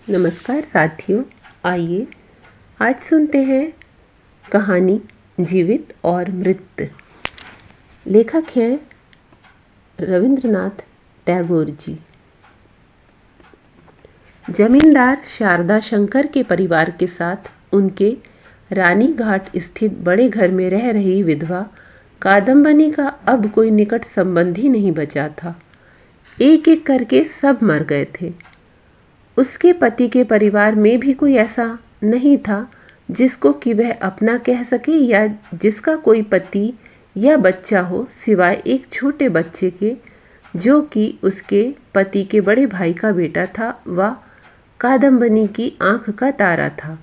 नमस्कार साथियों, आइए आज सुनते हैं कहानी जीवित और मृत। लेखक हैं रविंद्रनाथ टैगोर जी। जमींदार शारदा शंकर के परिवार के साथ उनके रानीघाट स्थित बड़े घर में रह रही विधवा कादम्बनी का अब कोई निकट संबंधी नहीं बचा था। एक एक करके सब मर गए थे। उसके पति के परिवार में भी कोई ऐसा नहीं था जिसको कि वह अपना कह सके या जिसका कोई पति या बच्चा हो, सिवाय एक छोटे बच्चे के जो कि उसके पति के बड़े भाई का बेटा था। वह कादम्बनी की आंख का तारा था।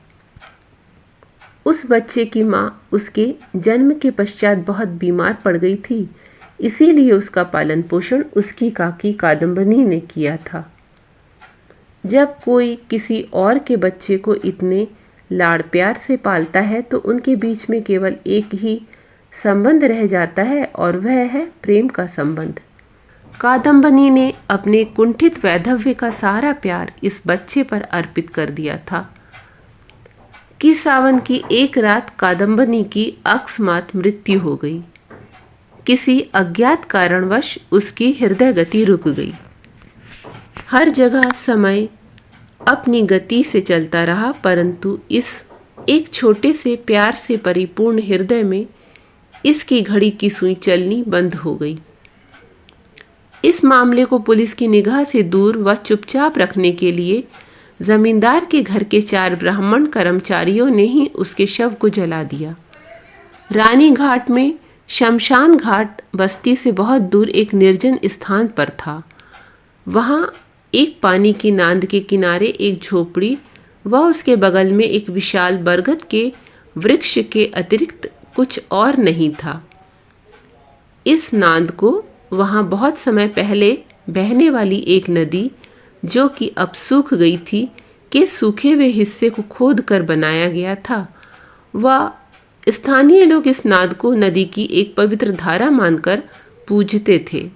उस बच्चे की माँ उसके जन्म के पश्चात बहुत बीमार पड़ गई थी, इसीलिए उसका पालन पोषण उसकी काकी कादम्बनी ने किया था। जब कोई किसी और के बच्चे को इतने लाड़ प्यार से पालता है तो उनके बीच में केवल एक ही संबंध रह जाता है और वह है प्रेम का संबंध। कादम्बनी ने अपने कुंठित वैधव्य का सारा प्यार इस बच्चे पर अर्पित कर दिया था कि सावन की एक रात कादम्बनी की अकस्मात मृत्यु हो गई। किसी अज्ञात कारणवश उसकी हृदय गति रुक गई। हर जगह समय अपनी गति से चलता रहा, परंतु इस एक छोटे से प्यार से परिपूर्ण हृदय में इसकी घड़ी की सुई चलनी बंद हो गई। इस मामले को पुलिस की निगाह से दूर व चुपचाप रखने के लिए जमींदार के घर के 4 ब्राह्मण कर्मचारियों ने ही उसके शव को जला दिया। रानीघाट में शमशान घाट बस्ती से बहुत दूर एक निर्जन स्थान पर था। वहाँ एक पानी की नांद के किनारे एक झोपड़ी व उसके बगल में एक विशाल बरगद के वृक्ष के अतिरिक्त कुछ और नहीं था। इस नांद को वहाँ बहुत समय पहले बहने वाली एक नदी, जो कि अब सूख गई थी, के सूखे हुए हिस्से को खोद कर बनाया गया था। वह स्थानीय लोग इस नाद को नदी की एक पवित्र धारा मानकर पूजते थे।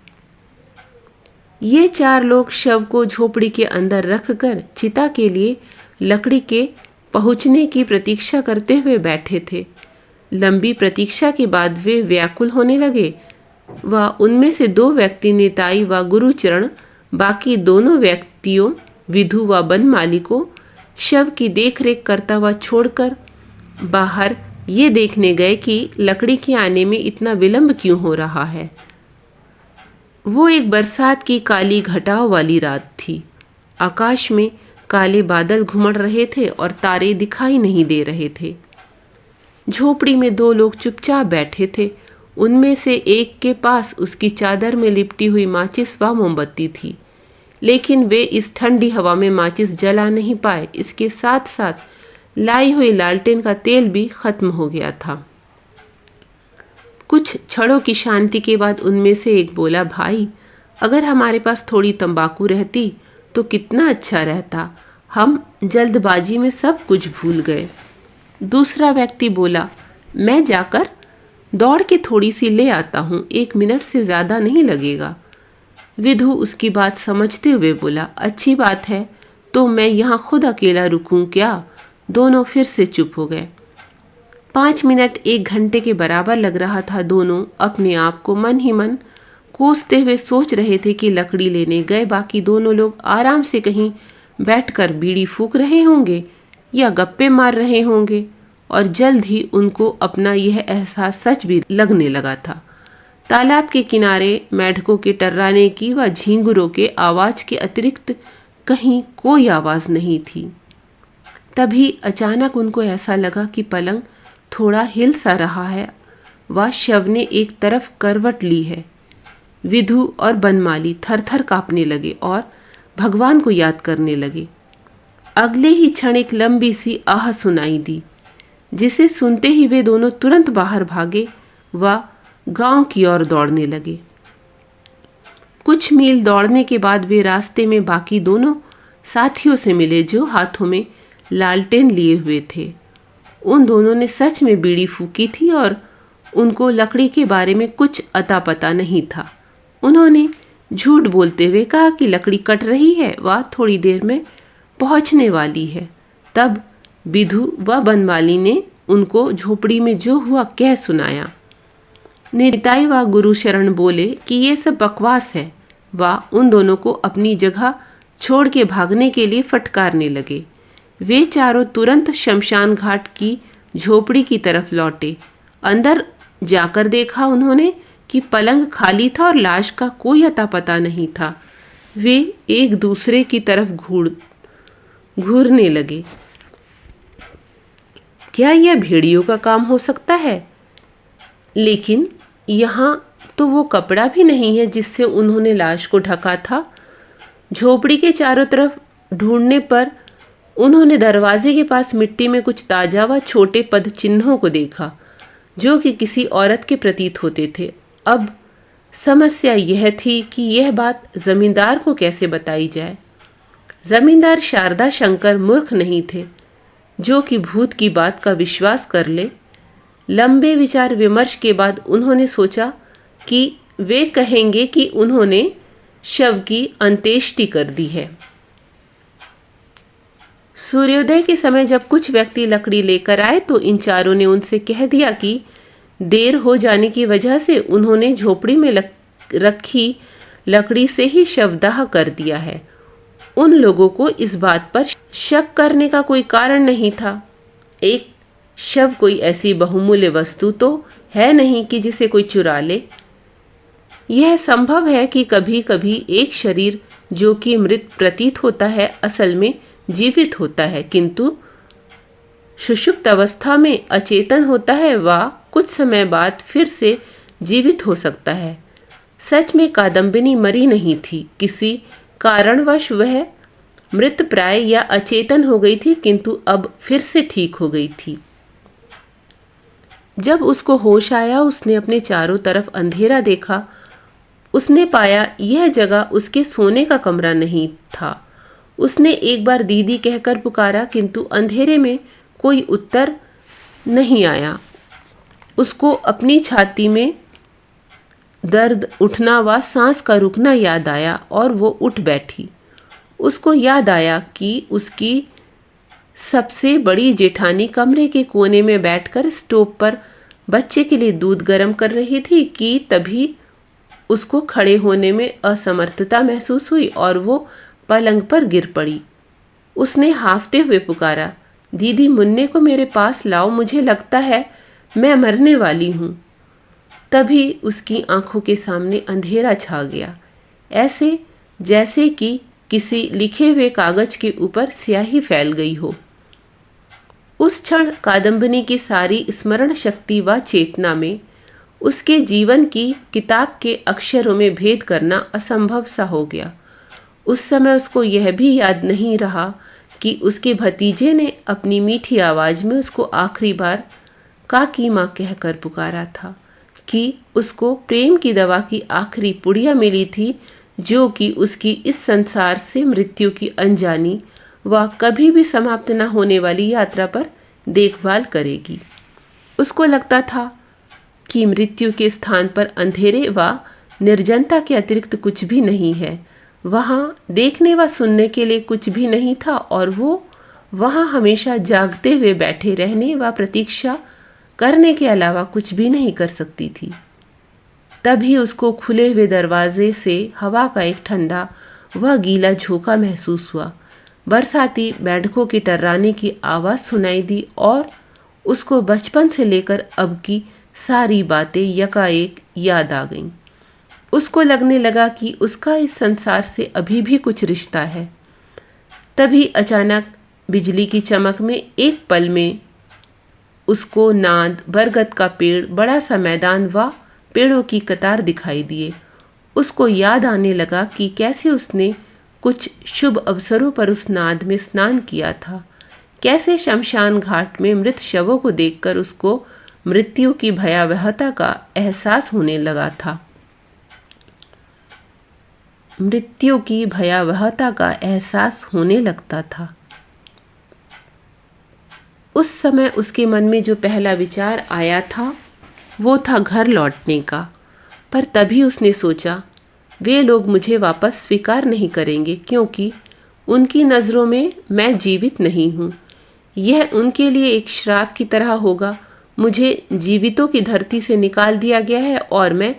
ये 4 लोग शव को झोपड़ी के अंदर रखकर चिता के लिए लकड़ी के पहुंचने की प्रतीक्षा करते हुए बैठे थे। लंबी प्रतीक्षा के बाद वे व्याकुल होने लगे व उनमें से 2 व्यक्ति निताई व गुरुचरण, बाकी दोनों व्यक्तियों विधु व बनमाली को शव की देखरेख करता हुआ छोड़कर बाहर ये देखने गए कि लकड़ी के आने में इतना विलंब क्यों हो रहा है। वो एक बरसात की काली घटाव वाली रात थी। आकाश में काले बादल घुमड़ रहे थे और तारे दिखाई नहीं दे रहे थे। झोपड़ी में 2 लोग चुपचाप बैठे थे। उनमें से एक के पास उसकी चादर में लिपटी हुई माचिस व मोमबत्ती थी, लेकिन वे इस ठंडी हवा में माचिस जला नहीं पाए। इसके साथ साथ लाई हुई लालटेन का तेल भी खत्म हो गया था। कुछ क्षणों की शांति के बाद उनमें से एक बोला, भाई, अगर हमारे पास थोड़ी तंबाकू रहती तो कितना अच्छा रहता। हम जल्दबाजी में सब कुछ भूल गए। दूसरा व्यक्ति बोला, मैं जाकर दौड़ के थोड़ी सी ले आता हूँ, 1 मिनट से ज़्यादा नहीं लगेगा। विधु उसकी बात समझते हुए बोला, अच्छी बात है, तो मैं यहाँ खुद अकेला रुकूं क्या? दोनों फिर से चुप हो गए। 5 मिनट 1 घंटे के बराबर लग रहा था। दोनों अपने आप को मन ही मन कोसते हुए सोच रहे थे कि लकड़ी लेने गए बाकी दोनों लोग आराम से कहीं बैठकर बीड़ी फूंक रहे होंगे या गप्पे मार रहे होंगे, और जल्द ही उनको अपना यह एहसास सच भी लगने लगा था। तालाब के किनारे मेढकों के टर्राने की व झींगुरों के आवाज के अतिरिक्त कहीं कोई आवाज नहीं थी। तभी अचानक उनको ऐसा लगा कि पलंग थोड़ा हिल सा रहा है व शव ने एक तरफ करवट ली है। विधु और बनमाली थर-थर कांपने लगे और भगवान को याद करने लगे। अगले ही क्षण एक लंबी सी आह सुनाई दी, जिसे सुनते ही वे दोनों तुरंत बाहर भागे व गांव की ओर दौड़ने लगे। कुछ मील दौड़ने के बाद वे रास्ते में बाकी दोनों साथियों से मिले जो हाथों में लालटेन लिए हुए थे। उन दोनों ने सच में बीड़ी फूकी थी और उनको लकड़ी के बारे में कुछ अता पता नहीं था। उन्होंने झूठ बोलते हुए कहा कि लकड़ी कट रही है व थोड़ी देर में पहुंचने वाली है। तब विधु व बनमाली ने उनको झोपड़ी में जो हुआ कह सुनाया। निताई व गुरु शरण बोले कि ये सब बकवास है। वह उन दोनों को अपनी जगह छोड़ के भागने के लिए फटकारने लगे। वे चारों तुरंत शमशान घाट की झोपड़ी की तरफ लौटे। अंदर जाकर देखा उन्होंने कि पलंग खाली था और लाश का कोई अता पता नहीं था। वे एक दूसरे की तरफ घूरने लगे। क्या यह भेड़ियों का काम हो सकता है? लेकिन यहाँ तो वो कपड़ा भी नहीं है जिससे उन्होंने लाश को ढका था। झोपड़ी के चारों तरफ ढूंढने पर उन्होंने दरवाजे के पास मिट्टी में कुछ ताजा व छोटे पद चिन्हों को देखा जो कि किसी औरत के प्रतीत होते थे। अब समस्या यह थी कि यह बात जमींदार को कैसे बताई जाए। जमींदार शारदा शंकर मूर्ख नहीं थे जो कि भूत की बात का विश्वास कर ले। लंबे विचार विमर्श के बाद उन्होंने सोचा कि वे कहेंगे कि उन्होंने शव की अंत्येष्टि कर दी है। सूर्योदय के समय जब कुछ व्यक्ति लकड़ी लेकर आए तो इन चारों ने उनसे कह दिया कि देर हो जाने की वजह से उन्होंने झोपड़ी में रखी लकड़ी से ही शवदाह कर दिया है। उन लोगों को इस बात पर शक करने का कोई कारण नहीं था। एक शव कोई ऐसी बहुमूल्य वस्तु तो है नहीं कि जिसे कोई चुरा ले। यह संभव है कि कभी कभी एक शरीर जो कि मृत प्रतीत होता है असल में जीवित होता है, किंतु सुषुप्त अवस्था में अचेतन होता है व कुछ समय बाद फिर से जीवित हो सकता है। सच में कादम्बिनी मरी नहीं थी। किसी कारणवश वह मृत प्राय या अचेतन हो गई थी, किंतु अब फिर से ठीक हो गई थी। जब उसको होश आया उसने अपने चारों तरफ अंधेरा देखा। उसने पाया यह जगह उसके सोने का कमरा नहीं था। उसने एक बार दीदी कहकर पुकारा, किंतु अंधेरे में कोई उत्तर नहीं आया। उसको अपनी छाती में दर्द उठना व सांस का रुकना याद आया और वो उठ बैठी। उसको याद आया कि उसकी सबसे बड़ी जेठानी कमरे के कोने में बैठकर स्टोव पर बच्चे के लिए दूध गर्म कर रही थी कि तभी उसको खड़े होने में असमर्थता महसूस हुई और वो पलंग पर गिर पड़ी। उसने हांफते हुए पुकारा, दीदी मुन्ने को मेरे पास लाओ, मुझे लगता है मैं मरने वाली हूँ। तभी उसकी आंखों के सामने अंधेरा छा गया, ऐसे जैसे कि किसी लिखे हुए कागज के ऊपर स्याही फैल गई हो। उस क्षण कादम्बिनी की सारी स्मरण शक्ति व चेतना में उसके जीवन की किताब के अक्षरों में भेद करना असंभव सा हो गया। उस समय उसको यह भी याद नहीं रहा कि उसके भतीजे ने अपनी मीठी आवाज में उसको आखिरी बार काकी माँ कहकर पुकारा था, कि उसको प्रेम की दवा की आखिरी पुड़िया मिली थी जो कि उसकी इस संसार से मृत्यु की अनजानी व कभी भी समाप्त न होने वाली यात्रा पर देखभाल करेगी। उसको लगता था कि मृत्यु के स्थान पर अंधेरे व निर्जनता के अतिरिक्त कुछ भी नहीं है। वहाँ देखने व सुनने के लिए कुछ भी नहीं था और वो वहाँ हमेशा जागते हुए बैठे रहने व प्रतीक्षा करने के अलावा कुछ भी नहीं कर सकती थी। तभी उसको खुले हुए दरवाजे से हवा का एक ठंडा व गीला झोंका महसूस हुआ। बरसाती बैठकों की टर्राने की आवाज़ सुनाई दी और उसको बचपन से लेकर अब की सारी बातें यकाएक याद आ गईं। उसको लगने लगा कि उसका इस संसार से अभी भी कुछ रिश्ता है। तभी अचानक बिजली की चमक में एक पल में उसको नाद, बरगद का पेड़, बड़ा सा मैदान व पेड़ों की कतार दिखाई दिए। उसको याद आने लगा कि कैसे उसने कुछ शुभ अवसरों पर उस नाद में स्नान किया था, कैसे शमशान घाट में मृत शवों को देखकर उसको मृत्यु की भयावहता का एहसास होने लगा था। मृत्यु की भयावहता का एहसास होने लगता था। उस समय उसके मन में जो पहला विचार आया था वो था घर लौटने का, पर तभी उसने सोचा वे लोग मुझे वापस स्वीकार नहीं करेंगे, क्योंकि उनकी नज़रों में मैं जीवित नहीं हूँ। यह उनके लिए एक श्राप की तरह होगा। मुझे जीवितों की धरती से निकाल दिया गया है और मैं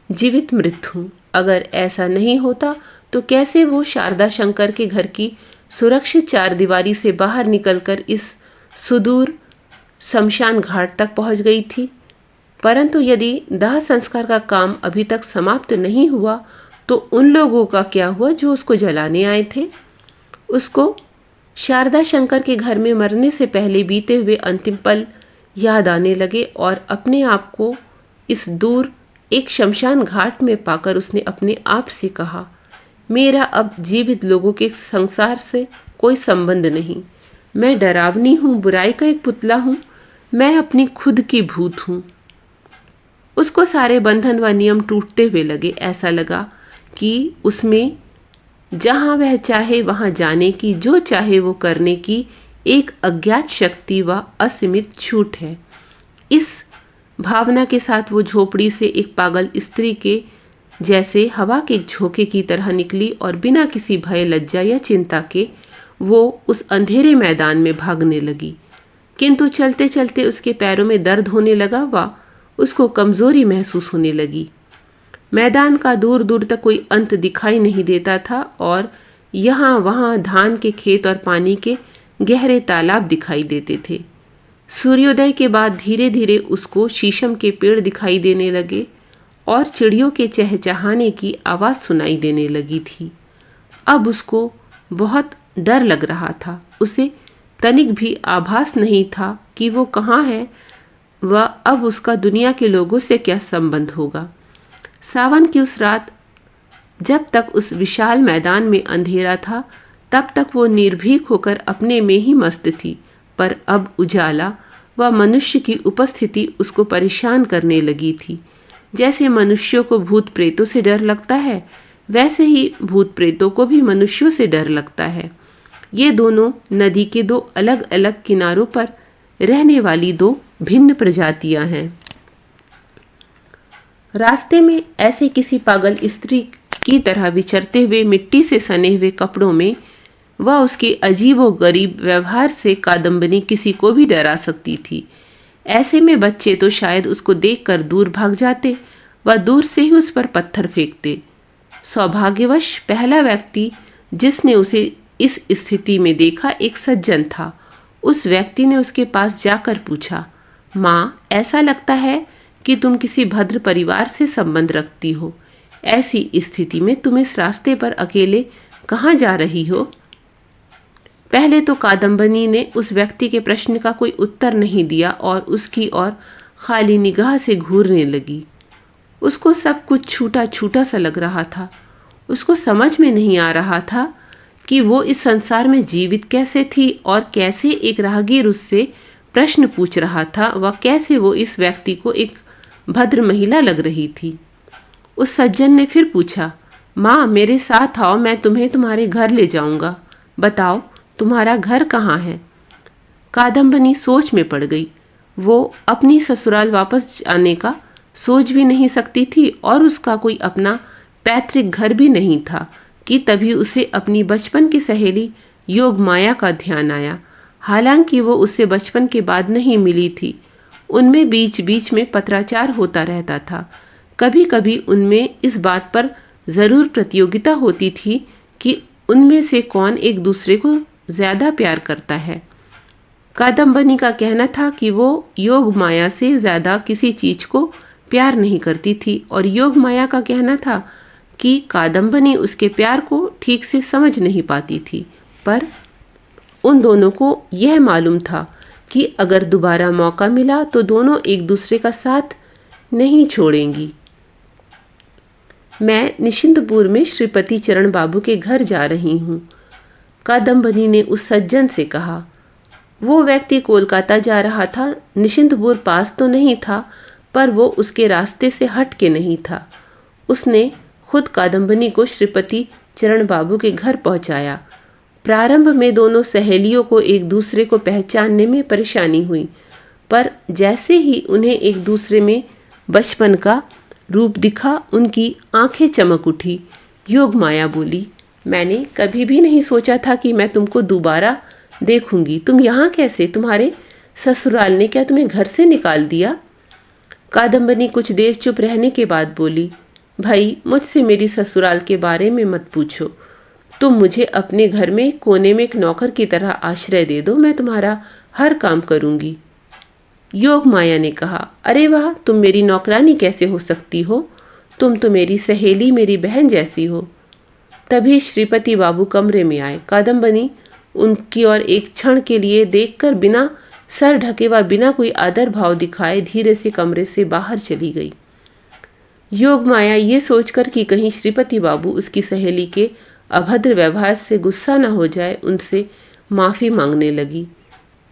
जीवित मृत हूँ। अगर ऐसा नहीं होता तो कैसे वो शारदा शंकर के घर की सुरक्षित चारदीवारी से बाहर निकलकर इस सुदूर शमशान घाट तक पहुंच गई थी। परंतु यदि दाह संस्कार का काम अभी तक समाप्त नहीं हुआ तो उन लोगों का क्या हुआ जो उसको जलाने आए थे। उसको शारदा शंकर के घर में मरने से पहले बीते हुए अंतिम पल याद आने लगे और अपने आप को इस दूर एक शमशान घाट में पाकर उसने अपने आप से कहा, मेरा अब जीवित लोगों के संसार से कोई संबंध नहीं। मैं डरावनी हूँ, बुराई का एक पुतला हूँ। मैं अपनी खुद की भूत हूँ। उसको सारे बंधन व नियम टूटते हुए लगे। ऐसा लगा कि उसमें जहाँ वह चाहे वहाँ जाने की, जो चाहे वो करने की एक अज्ञात शक्ति व असीमित छूट है। इस भावना के साथ वो झोपड़ी से एक पागल स्त्री के जैसे हवा के झोंके की तरह निकली और बिना किसी भय, लज्जा या चिंता के वो उस अंधेरे मैदान में भागने लगी। किंतु चलते चलते उसके पैरों में दर्द होने लगा व उसको कमजोरी महसूस होने लगी। मैदान का दूर दूर तक कोई अंत दिखाई नहीं देता था और यहाँ वहाँ धान के खेत और पानी के गहरे तालाब दिखाई देते थे। सूर्योदय के बाद धीरे धीरे उसको शीशम के पेड़ दिखाई देने लगे और चिड़ियों के चहचहाने की आवाज़ सुनाई देने लगी थी। अब उसको बहुत डर लग रहा था। उसे तनिक भी आभास नहीं था कि वो कहाँ है व अब उसका दुनिया के लोगों से क्या संबंध होगा। सावन की उस रात जब तक उस विशाल मैदान में अंधेरा था तब तक वो निर्भीक होकर अपने में ही मस्त थी, पर अब उजाला व मनुष्य की उपस्थिति उसको परेशान करने लगी थी। जैसे मनुष्यों को भूत प्रेतों से डर लगता है, वैसे ही भूत प्रेतों को भी मनुष्यों से डर लगता है। ये दोनों नदी के दो अलग अलग किनारों पर रहने वाली दो भिन्न प्रजातियां हैं। रास्ते में ऐसे किसी पागल स्त्री की तरह विचरते हुए मिट्टी से सने हुए कपड़ों में व उसके अजीबोगरीब व्यवहार से कादम्बनी किसी को भी डरा सकती थी। ऐसे में बच्चे तो शायद उसको देखकर दूर भाग जाते व दूर से ही उस पर पत्थर फेंकते। सौभाग्यवश पहला व्यक्ति जिसने उसे इस स्थिति में देखा एक सज्जन था। उस व्यक्ति ने उसके पास जाकर पूछा, माँ, ऐसा लगता है कि तुम किसी भद्र परिवार से संबंध रखती हो। ऐसी स्थिति में तुम इस रास्ते पर अकेले कहाँ जा रही हो? पहले तो कादम्बनी ने उस व्यक्ति के प्रश्न का कोई उत्तर नहीं दिया और उसकी ओर खाली निगाह से घूरने लगी। उसको सब कुछ छूटा छूटा सा लग रहा था। उसको समझ में नहीं आ रहा था कि वो इस संसार में जीवित कैसे थी और कैसे एक राहगीर उससे प्रश्न पूछ रहा था व कैसे वो इस व्यक्ति को एक भद्र महिला लग रही थी। उस सज्जन ने फिर पूछा, माँ, मेरे साथ आओ, मैं तुम्हें तुम्हारे घर ले जाऊंगा। बताओ, तुम्हारा घर कहाँ है? कादम्बनी सोच में पड़ गई। वो अपनी ससुराल वापस आने का सोच भी नहीं सकती थी और उसका कोई अपना पैतृक घर भी नहीं था कि तभी उसे अपनी बचपन की सहेली योग माया का ध्यान आया। हालांकि वो उससे बचपन के बाद नहीं मिली थी। उनमें बीच बीच में पत्राचार होता रहता था। कभी कभी उनमें इस बात पर ज़रूर प्रतियोगिता होती थी कि उनमें से कौन एक दूसरे को ज़्यादा प्यार करता है। कादम्बनी का कहना था कि वो योग माया से ज़्यादा किसी चीज़ को प्यार नहीं करती थी और योग माया का कहना था कि कादम्बनी उसके प्यार को ठीक से समझ नहीं पाती थी। पर उन दोनों को यह मालूम था कि अगर दोबारा मौका मिला तो दोनों एक दूसरे का साथ नहीं छोड़ेंगी। मैं निशिंतपुर में श्रीपति चरण बाबू के घर जा रही हूँ, कादम्बनी ने उस सज्जन से कहा। वो व्यक्ति कोलकाता जा रहा था। निशिंतपुर पास तो नहीं था, पर वो उसके रास्ते से हट के नहीं था। उसने खुद कादम्बनी को श्रीपति चरण बाबू के घर पहुंचाया। प्रारंभ में दोनों सहेलियों को एक दूसरे को पहचानने में परेशानी हुई, पर जैसे ही उन्हें एक दूसरे में बचपन का रूप दिखा, उनकी आंखें चमक उठी। योग माया बोली, मैंने कभी भी नहीं सोचा था कि मैं तुमको दोबारा देखूंगी। तुम यहाँ कैसे? तुम्हारे ससुराल ने क्या तुम्हें घर से निकाल दिया? कादम्बनी कुछ देर चुप रहने के बाद बोली, भाई मुझसे मेरी ससुराल के बारे में मत पूछो। तुम मुझे अपने घर में कोने में एक नौकर की तरह आश्रय दे दो, मैं तुम्हारा हर काम करूंगी। योग माया ने कहा, अरे वाह, तुम मेरी नौकरानी कैसे हो सकती हो? तुम तो मेरी सहेली, मेरी बहन जैसी हो। तभी श्रीपति बाबू कमरे में आए। कादम्बनी उनकी ओर एक क्षण के लिए देखकर बिना सर ढके व बिना कोई आदर भाव दिखाए धीरे से कमरे से बाहर चली गई। योग माया ये सोचकर कि कहीं श्रीपति बाबू उसकी सहेली के अभद्र व्यवहार से गुस्सा न हो जाए, उनसे माफ़ी मांगने लगी।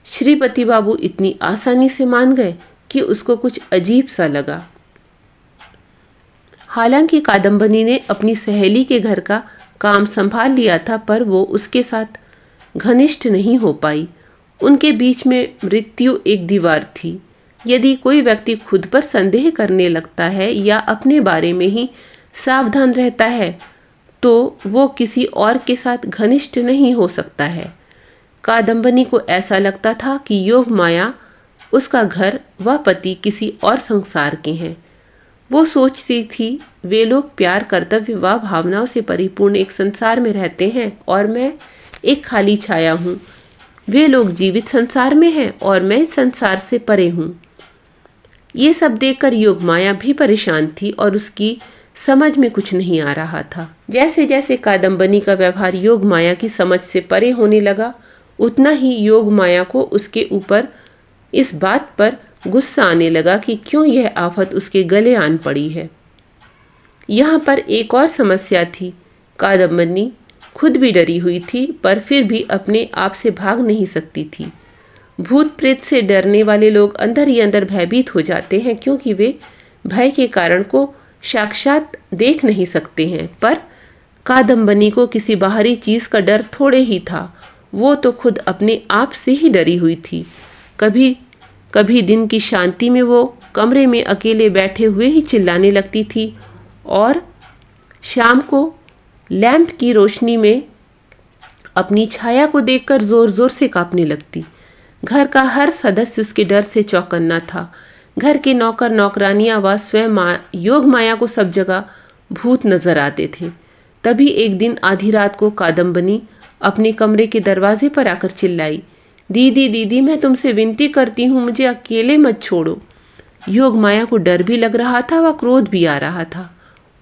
श्रीपति बाबू इतनी आसानी से मान गए कि उसको कुछ अजीब सा लगा। हालांकि कादम्बनी ने अपनी सहेली के घर का काम संभाल लिया था, पर वो उसके साथ घनिष्ठ नहीं हो पाई। उनके बीच में मृत्यु एक दीवार थी। यदि कोई व्यक्ति खुद पर संदेह करने लगता है या अपने बारे में ही सावधान रहता है तो वो किसी और के साथ घनिष्ठ नहीं हो सकता है। कादम्बनी को ऐसा लगता था कि योग माया, उसका घर व पति किसी और संसार के हैं। वो सोचती थी, वे लोग प्यार, कर्तव्य व भावनाओं से परिपूर्ण एक संसार में रहते हैं और मैं एक खाली छाया हूँ। वे लोग जीवित संसार में हैं और मैं संसार से परे हूँ। ये सब देखकर योग माया भी परेशान थी और उसकी समझ में कुछ नहीं आ रहा था। जैसे जैसे कादम्बनी का व्यवहार योग माया की समझ से परे होने लगा, उतना ही योग माया को उसके ऊपर इस बात पर गुस्सा आने लगा कि क्यों यह आफत उसके गले आन पड़ी है। यहाँ पर एक और समस्या थी। कादम्बनी खुद भी डरी हुई थी, पर फिर भी अपने आप से भाग नहीं सकती थी। भूत प्रेत से डरने वाले लोग अंदर ही अंदर भयभीत हो जाते हैं, क्योंकि वे भय के कारण को साक्षात देख नहीं सकते हैं। पर कादम्बनी को किसी बाहरी चीज़ का डर थोड़े ही था। वो तो खुद अपने आप से ही डरी हुई थी। कभी कभी दिन की शांति में वो कमरे में अकेले बैठे हुए ही चिल्लाने लगती थी और शाम को लैंप की रोशनी में अपनी छाया को देखकर जोर जोर से कांपने लगती। घर का हर सदस्य उसके डर से चौकन्ना था। घर के नौकर नौकरानियां व स्वयं योग माया को सब जगह भूत नजर आते थे। तभी एक दिन आधी रात को कादम्बनी अपने कमरे के दरवाजे पर आकर चिल्लाई, दीदी दीदी, मैं तुमसे विनती करती हूँ, मुझे अकेले मत छोड़ो। योग माया को डर भी लग रहा था व क्रोध भी आ रहा था।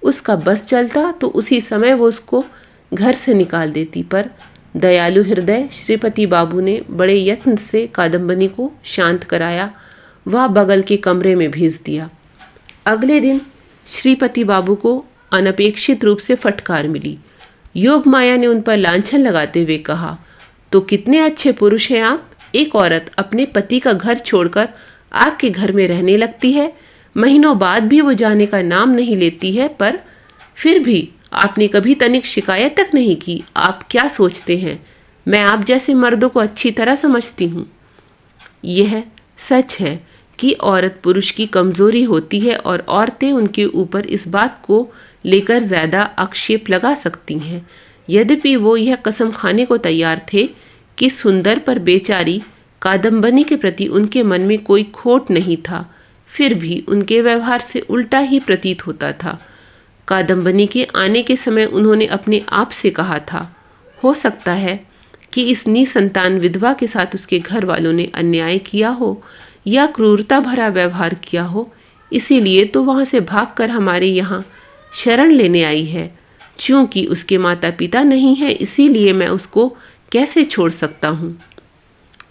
उसका बस चलता तो उसी समय वो उसको घर से निकाल देती, पर दयालु हृदय श्रीपति बाबू ने बड़े यत्न से कादम्बनी को शांत कराया व बगल के कमरे में भेज दिया। अगले दिन श्रीपति बाबू को अनपेक्षित रूप से फटकार मिली। योग माया ने उन पर लांछन लगाते हुए कहा, तो कितने अच्छे पुरुष हैं आप। एक औरत अपने पति का घर छोड़कर आपके घर में रहने लगती है, महीनों बाद भी वो जाने का नाम नहीं लेती है, पर फिर भी आपने कभी तनिक शिकायत तक नहीं की। आप क्या सोचते हैं मैं आप जैसे मर्दों को अच्छी तरह समझती हूँ। यह सच है कि औरत पुरुष की कमजोरी होती है और औरतें उनके ऊपर इस बात को लेकर ज़्यादा आक्षेप लगा सकती हैं। यद्यपि वो यह कसम खाने को तैयार थे कि सुंदर पर बेचारी कादम्बनी के प्रति उनके मन में कोई खोट नहीं था, फिर भी उनके व्यवहार से उल्टा ही प्रतीत होता था। कादम्बनी के आने के समय उन्होंने अपने आप से कहा था, हो सकता है कि इस निसंतान विधवा के साथ उसके घर वालों ने अन्याय किया हो या क्रूरता भरा व्यवहार किया हो, इसीलिए तो वहाँ से भागकर हमारे यहाँ शरण लेने आई है। चूँकि उसके माता पिता नहीं हैं, इसीलिए मैं उसको कैसे छोड़ सकता हूँ।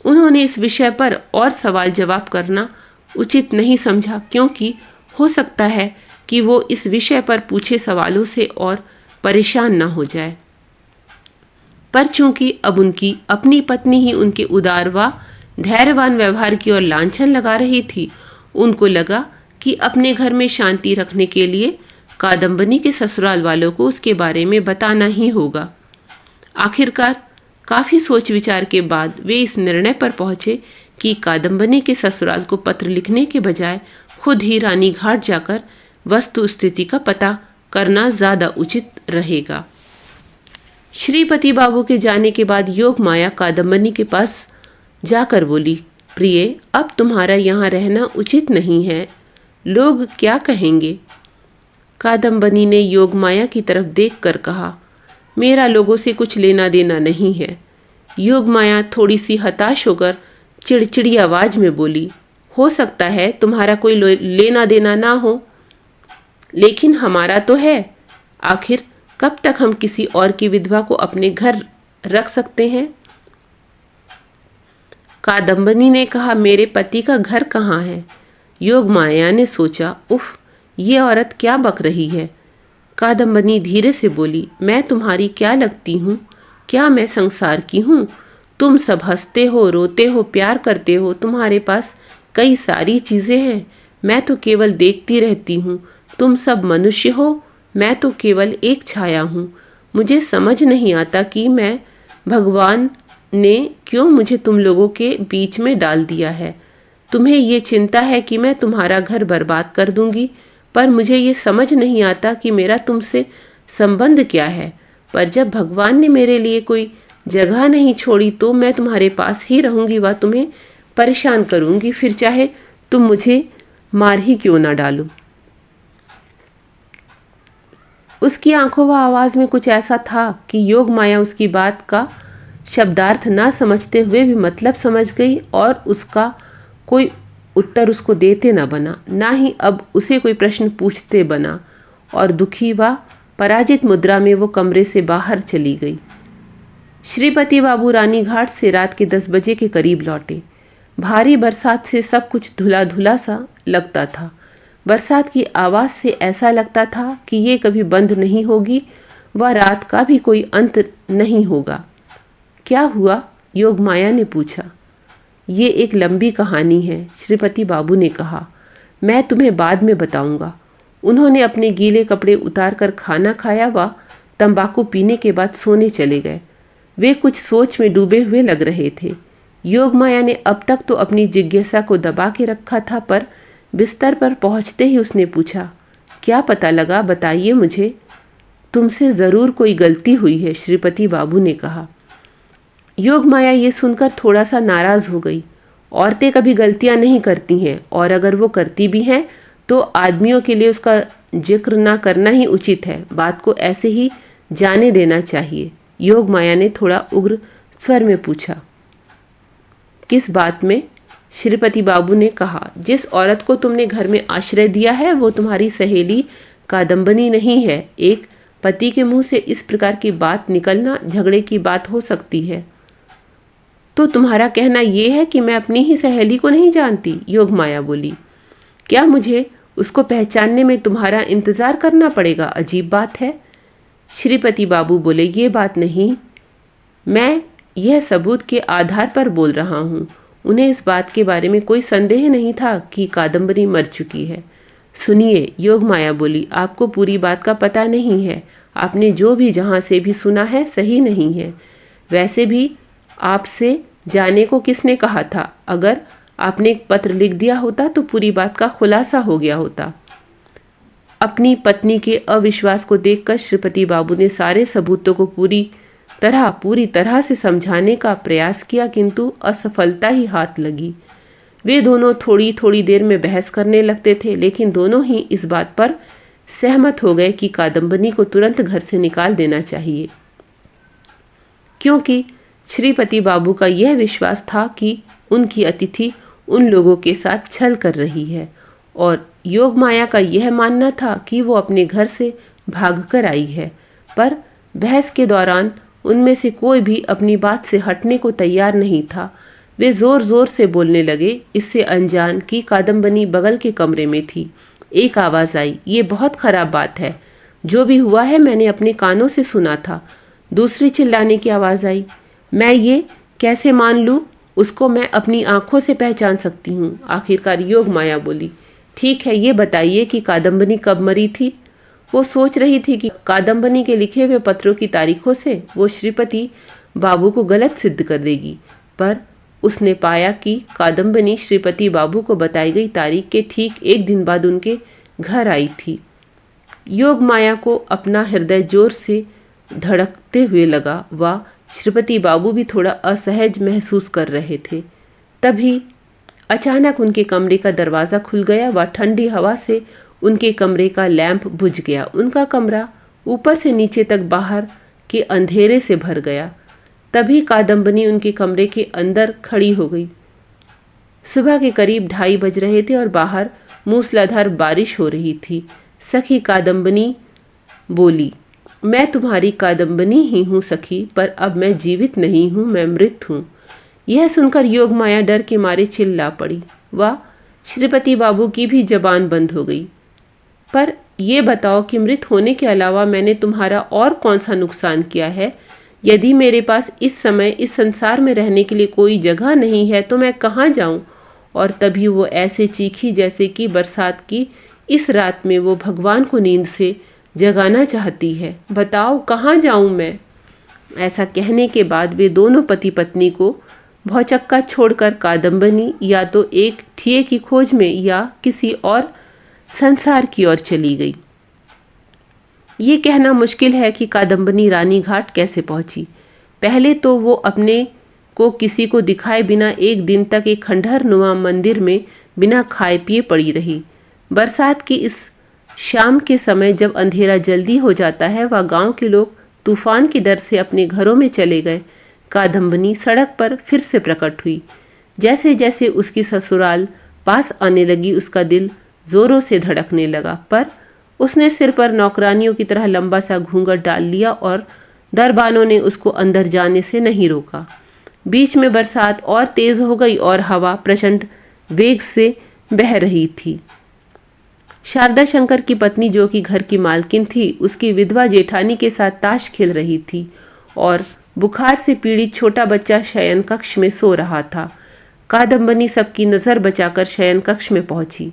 उन्होंने इस विषय पर और सवाल जवाब करना उचित नहीं समझा, क्योंकि हो सकता है कि वो इस विषय पर पूछे सवालों से और परेशान न हो जाए। पर चूंकि अब उनकी अपनी पत्नी ही उनके उदार व धैर्यवान व्यवहार की ओर लांछन लगा रही थी, उनको लगा कि अपने घर में शांति रखने के लिए कादम्बनी के ससुराल वालों को उसके बारे में बताना ही होगा। आखिरकार काफ़ी सोच विचार के बाद वे इस निर्णय पर पहुंचे कि कादम्बनी के ससुराल को पत्र लिखने के बजाय खुद ही रानी घाट जाकर वस्तु स्थिति का पता करना ज़्यादा उचित रहेगा। श्रीपति बाबू के जाने के बाद योग माया कादम्बनी के पास जाकर बोली, प्रिय, अब तुम्हारा यहाँ रहना उचित नहीं है, लोग क्या कहेंगे? कादम्बनी ने योग माया की तरफ देखकर कहा, मेरा लोगों से कुछ लेना देना नहीं है। योग माया थोड़ी सी हताश होकर चिड़चिड़ी आवाज में बोली, हो सकता है तुम्हारा कोई लेना देना ना हो, लेकिन हमारा तो है। आखिर कब तक हम किसी और की विधवा को अपने घर रख सकते हैं? कादम्बनी ने कहा, मेरे पति का घर कहाँ है? योग माया ने सोचा, उफ, ये औरत क्या बक रही है। कादम्बनी धीरे से बोली, मैं तुम्हारी क्या लगती हूँ? क्या मैं संसार की हूँ? तुम सब हंसते हो, रोते हो, प्यार करते हो, तुम्हारे पास कई सारी चीज़ें हैं, मैं तो केवल देखती रहती हूँ। तुम सब मनुष्य हो, मैं तो केवल एक छाया हूँ। मुझे समझ नहीं आता कि मैं भगवान ने क्यों मुझे तुम लोगों के बीच में डाल दिया है। तुम्हें ये चिंता है कि मैं तुम्हारा घर बर्बाद कर दूंगी, पर मुझे ये समझ नहीं आता कि मेरा तुमसे संबंध क्या है। पर जब भगवान ने मेरे लिए कोई जगह नहीं छोड़ी तो मैं तुम्हारे पास ही रहूंगी व तुम्हें परेशान करूंगी, फिर चाहे तुम मुझे मार ही क्यों ना डालो। उसकी आंखों व आवाज़ में कुछ ऐसा था कि योग माया उसकी बात का शब्दार्थ ना समझते हुए भी मतलब समझ गई और उसका कोई उत्तर उसको देते न बना, ना ही अब उसे कोई प्रश्न पूछते बना, और दुखी व पराजित मुद्रा में वो कमरे से बाहर चली गई। श्रीपति बाबू रानीघाट से रात के 10 बजे के करीब लौटे। भारी बरसात से सब कुछ धुला धुला सा लगता था। बरसात की आवाज़ से ऐसा लगता था कि ये कभी बंद नहीं होगी व रात का भी कोई अंत नहीं होगा। क्या हुआ? योग माया ने पूछा। ये एक लंबी कहानी है, श्रीपति बाबू ने कहा, मैं तुम्हें बाद में बताऊंगा। उन्होंने अपने गीले कपड़े उतार कर खाना खाया व तंबाकू पीने के बाद सोने चले गए। वे कुछ सोच में डूबे हुए लग रहे थे। योग माया ने अब तक तो अपनी जिज्ञासा को दबा के रखा था, पर बिस्तर पर पहुंचते ही उसने पूछा, क्या पता लगा, बताइए मुझे। तुमसे ज़रूर कोई गलती हुई है, श्रीपति बाबू ने कहा। योग माया ये सुनकर थोड़ा सा नाराज़ हो गई। औरतें कभी गलतियां नहीं करती हैं, और अगर वो करती भी हैं तो आदमियों के लिए उसका जिक्र ना करना ही उचित है। बात को ऐसे ही जाने देना चाहिए। योग माया ने थोड़ा उग्र स्वर में पूछा। किस बात में? श्रीपति बाबू ने कहा, जिस औरत को तुमने घर में आश्रय दिया है वो तुम्हारी सहेली कादम्बनी नहीं है। एक पति के मुंह से इस प्रकार की बात निकलना झगड़े की बात हो सकती है। तो तुम्हारा कहना यह है कि मैं अपनी ही सहेली को नहीं जानती? योग माया बोली। क्या मुझे उसको पहचानने में तुम्हारा इंतजार करना पड़ेगा? अजीब बात है। श्रीपति बाबू बोले, ये बात नहीं, मैं यह सबूत के आधार पर बोल रहा हूँ। उन्हें इस बात के बारे में कोई संदेह नहीं था कि कादम्बरी मर चुकी है। सुनिए, योग माया बोली, आपको पूरी बात का पता नहीं है। आपने जो भी जहाँ से भी सुना है सही नहीं है। वैसे भी आपसे जाने को किसने कहा था? अगर आपने एक पत्र लिख दिया होता तो पूरी बात का खुलासा हो गया होता। अपनी पत्नी के अविश्वास को देखकर श्रीपति बाबू ने सारे सबूतों को पूरी तरह से समझाने का प्रयास किया, किंतु असफलता ही हाथ लगी। वे दोनों थोड़ी थोड़ी देर में बहस करने लगते थे, लेकिन दोनों ही इस बात पर सहमत हो गए कि कादम्बनी को तुरंत घर से निकाल देना चाहिए, क्योंकि श्रीपति बाबू का यह विश्वास था कि उनकी अतिथि उन लोगों के साथ छल कर रही है, और योग माया का यह मानना था कि वो अपने घर से भागकर आई है। पर बहस के दौरान उनमें से कोई भी अपनी बात से हटने को तैयार नहीं था। वे जोर जोर से बोलने लगे, इससे अनजान कि कादम्बनी बगल के कमरे में थी। एक आवाज़ आई, ये बहुत खराब बात है। जो भी हुआ है मैंने अपने कानों से सुना था। दूसरी चिल्लाने की आवाज़ आई, मैं ये कैसे मान लूँ? उसको मैं अपनी आंखों से पहचान सकती हूँ। आखिरकार योग माया बोली, ठीक है, ये बताइए कि कादम्बनी कब मरी थी? वो सोच रही थी कि कादम्बनी के लिखे हुए पत्रों की तारीखों से वो श्रीपति बाबू को गलत सिद्ध कर देगी, पर उसने पाया कि कादम्बनी श्रीपति बाबू को बताई गई तारीख के ठीक एक दिन बाद उनके घर आई थी। योग माया को अपना हृदय जोर से धड़कते हुए लगा। वह श्रीपति बाबू भी थोड़ा असहज महसूस कर रहे थे। तभी अचानक उनके कमरे का दरवाज़ा खुल गया। वह ठंडी हवा से उनके कमरे का लैंप बुझ गया। उनका कमरा ऊपर से नीचे तक बाहर के अंधेरे से भर गया। तभी कादम्बनी उनके कमरे के अंदर खड़ी हो गई। सुबह के करीब 2:30 बज रहे थे और बाहर मूसलाधार बारिश हो रही थी। सखी कादम्बनी बोली, मैं तुम्हारी कादम्बनी ही हूँ सखी, पर अब मैं जीवित नहीं हूँ, मैं मृत हूँ। यह सुनकर योगमाया डर के मारे चिल्ला पड़ी। वह श्रीपति बाबू की भी जबान बंद हो गई। पर ये बताओ कि मृत होने के अलावा मैंने तुम्हारा और कौन सा नुकसान किया है? यदि मेरे पास इस समय इस संसार में रहने के लिए कोई जगह नहीं है तो मैं कहाँ जाऊँ? और तभी वो ऐसे चीखी जैसे कि बरसात की इस रात में वो भगवान को नींद से जगाना चाहती है। बताओ कहाँ जाऊँ मैं? ऐसा कहने के बाद वे दोनों पति पत्नी को भौचक्का छोड़कर कादम्बनी या तो एक ठिये की खोज में या किसी और संसार की ओर चली गई। ये कहना मुश्किल है कि कादम्बनी रानी घाट कैसे पहुंची। पहले तो वो अपने को किसी को दिखाए बिना एक दिन तक एक खंडहर नुमा मंदिर में बिना खाए पिए पड़ी रही। बरसात की इस शाम के समय जब अंधेरा जल्दी हो जाता है, वह गांव के लोग तूफान के डर से अपने घरों में चले गए। कादम्बनी सड़क पर फिर से प्रकट हुई। जैसे जैसे उसकी ससुराल पास आने लगी, उसका दिल जोरों से धड़कने लगा। पर उसने सिर पर नौकरानियों की तरह लंबा सा घूंघट डाल लिया और दरबानों ने उसको अंदर जाने से नहीं रोका। बीच में बरसात और तेज हो गई और हवा प्रचंड वेग से बह रही थी। शारदा शंकर की पत्नी, जो कि घर की मालकिन थी, उसकी विधवा जेठानी के साथ ताश खेल रही थी और बुखार से पीड़ित छोटा बच्चा शयन कक्ष में सो रहा था। कादम्बनी सबकी नज़र बचाकर शयन कक्ष में पहुंची।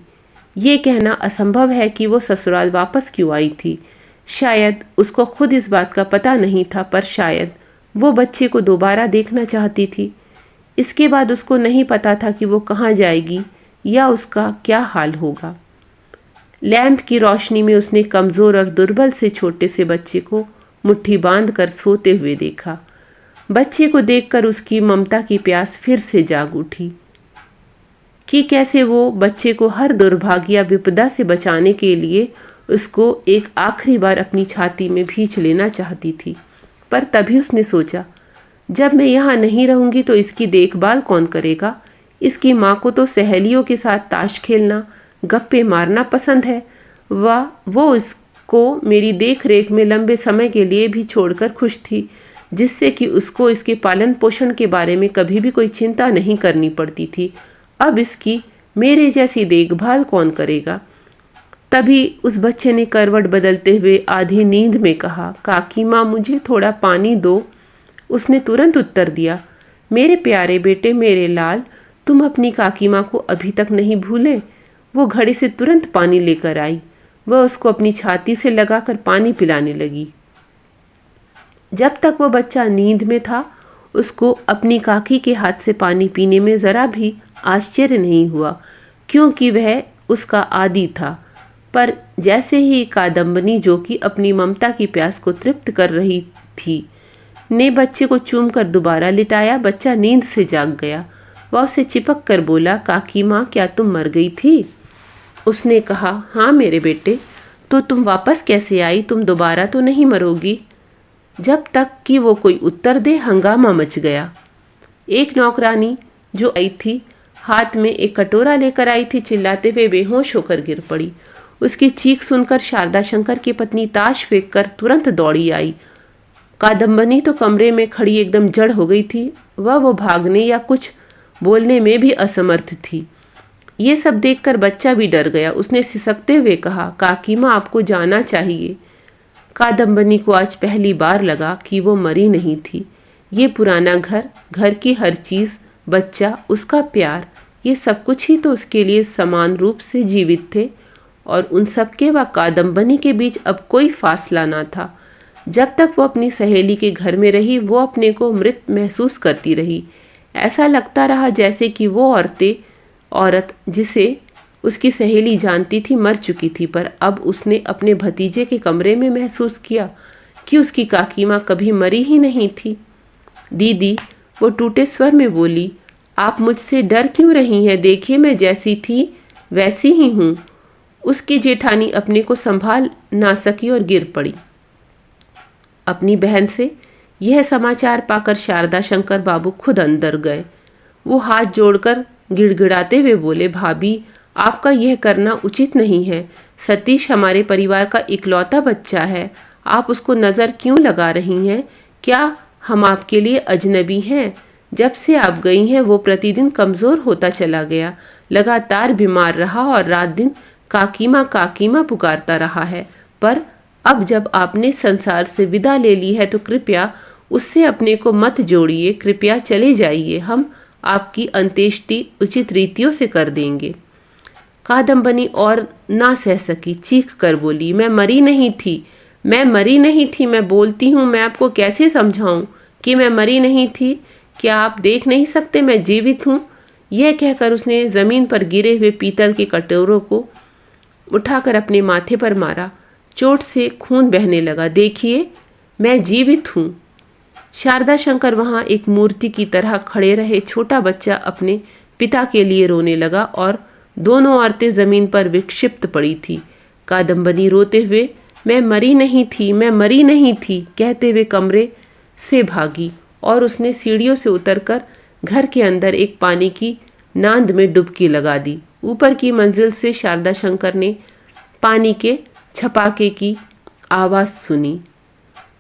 ये कहना असंभव है कि वो ससुराल वापस क्यों आई थी। शायद उसको खुद इस बात का पता नहीं था, पर शायद वो बच्चे को दोबारा देखना चाहती थी। इसके बाद उसको नहीं पता था कि वो कहाँ जाएगी या उसका क्या हाल होगा। लैंप की रोशनी में उसने कमज़ोर और दुर्बल से छोटे से बच्चे को मुट्ठी बांध कर सोते हुए देखा। बच्चे को देखकर उसकी ममता की प्यास फिर से जाग उठी कि कैसे वो बच्चे को हर दुर्भाग्य या विपदा से बचाने के लिए उसको एक आखिरी बार अपनी छाती में भींच लेना चाहती थी। पर तभी उसने सोचा, जब मैं यहाँ नहीं रहूँगी तो इसकी देखभाल कौन करेगा? इसकी माँ को तो सहेलियों के साथ ताश खेलना, गप्पे मारना पसंद है। वो इसको मेरी देख रेख में लंबे समय के लिए भी छोड़कर खुश थी, जिससे कि उसको इसके पालन पोषण के बारे में कभी भी कोई चिंता नहीं करनी पड़ती थी। अब इसकी मेरे जैसी देखभाल कौन करेगा? तभी उस बच्चे ने करवट बदलते हुए आधी नींद में कहा, काकी माँ मुझे थोड़ा पानी दो। उसने तुरंत उत्तर दिया, मेरे प्यारे बेटे, मेरे लाल, तुम अपनी काकी माँ को अभी तक नहीं भूले? वो घड़े से तुरंत पानी लेकर आई। वह उसको अपनी छाती से लगाकर पानी पिलाने लगी। जब तक वो बच्चा नींद में था, उसको अपनी काकी के हाथ से पानी पीने में ज़रा भी आश्चर्य नहीं हुआ, क्योंकि वह उसका आदी था। पर जैसे ही कादम्बनी, जो कि अपनी ममता की प्यास को तृप्त कर रही थी, ने बच्चे को चूमकर दोबारा लिटाया, बच्चा नींद से जाग गया। वह उसे चिपक कर बोला, काकी माँ, क्या तुम मर गई थी? उसने कहा, हाँ मेरे बेटे, तो तुम वापस कैसे आई? तुम दोबारा तो नहीं मरोगी? जब तक कि वो कोई उत्तर दे, हंगामा मच गया। एक नौकरानी जो आई थी, हाथ में एक कटोरा लेकर आई थी, चिल्लाते हुए बेहोश होकर गिर पड़ी। उसकी चीख सुनकर शारदा शंकर की पत्नी ताश फेंक कर तुरंत दौड़ी आई। कादम्बनी तो कमरे में खड़ी एकदम जड़ हो गई थी। वो भागने या कुछ बोलने में भी असमर्थ थी। ये सब देखकर बच्चा भी डर गया। उसने सिसकते हुए कहा, काकी माँ, आपको जाना चाहिए। कादम्बनी को आज पहली बार लगा कि वो मरी नहीं थी। ये पुराना घर, घर की हर चीज़, बच्चा, उसका प्यार, ये सब कुछ ही तो उसके लिए समान रूप से जीवित थे। और उन सब के व कादम्बनी के बीच अब कोई फासला ना था। जब तक वो अपनी सहेली के घर में रही, वो अपने को मृत महसूस करती रही। ऐसा लगता रहा जैसे कि वो औरत जिसे उसकी सहेली जानती थी, मर चुकी थी। पर अब उसने अपने भतीजे के कमरे में महसूस किया कि उसकी काकी माँ कभी मरी ही नहीं थी। दीदी, वो टूटे स्वर में बोली, आप मुझसे डर क्यों रही हैं? देखिए, मैं जैसी थी वैसी ही हूँ। उसकी जेठानी अपने को संभाल ना सकी और गिर पड़ी। अपनी बहन से यह समाचार पाकर शारदा शंकर बाबू खुद अंदर गए। वो हाथ जोड़कर गिड़गिड़ाते हुए बोले, भाभी, आपका यह करना उचित नहीं है। सतीश हमारे परिवार का इकलौता बच्चा है। आप उसको नज़र क्यों लगा रही हैं? क्या हम आपके लिए अजनबी हैं? जब से आप गई हैं वो प्रतिदिन कमज़ोर होता चला गया, लगातार बीमार रहा और रात दिन काकीमा पुकारता रहा है। पर अब जब आपने संसार से विदा ले ली है तो कृपया उससे अपने को मत जोड़िए। कृपया चले जाइए। हम आपकी अंत्येष्टि उचित रीतियों से कर देंगे। कादम्बनी और ना सह सकी, चीख कर बोली, मैं मरी नहीं थी, मैं मरी नहीं थी। मैं बोलती हूँ, मैं आपको कैसे समझाऊं कि मैं मरी नहीं थी? क्या आप देख नहीं सकते मैं जीवित हूँ? यह कहकर उसने ज़मीन पर गिरे हुए पीतल के कटोरों को उठाकर अपने माथे पर मारा। चोट से खून बहने लगा। देखिए, मैं जीवित हूँ। शारदा शंकर वहाँ एक मूर्ति की तरह खड़े रहे। छोटा बच्चा अपने पिता के लिए रोने लगा और दोनों औरतें ज़मीन पर विक्षिप्त पड़ी थी। कादम्बनी रोते हुए, मैं मरी नहीं थी, मैं मरी नहीं थी कहते हुए कमरे से भागी और उसने सीढ़ियों से उतरकर घर के अंदर एक पानी की नांद में डुबकी लगा दी। ऊपर की मंजिल से शारदा शंकर ने पानी के छपाके की आवाज़ सुनी।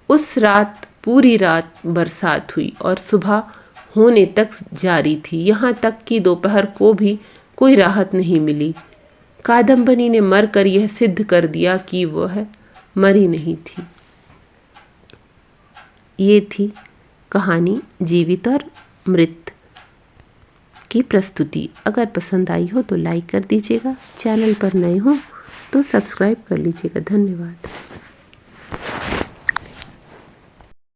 उस रात पूरी रात बरसात हुई और सुबह होने तक जारी थी। यहाँ तक कि दोपहर को भी कोई राहत नहीं मिली। कादम्बनी ने मरकर यह सिद्ध कर दिया कि वह मरी नहीं थी। ये थी कहानी जीवित और मृत की प्रस्तुति। अगर पसंद आई हो तो लाइक कर दीजिएगा। चैनल पर नए हो तो सब्सक्राइब कर लीजिएगा। धन्यवाद।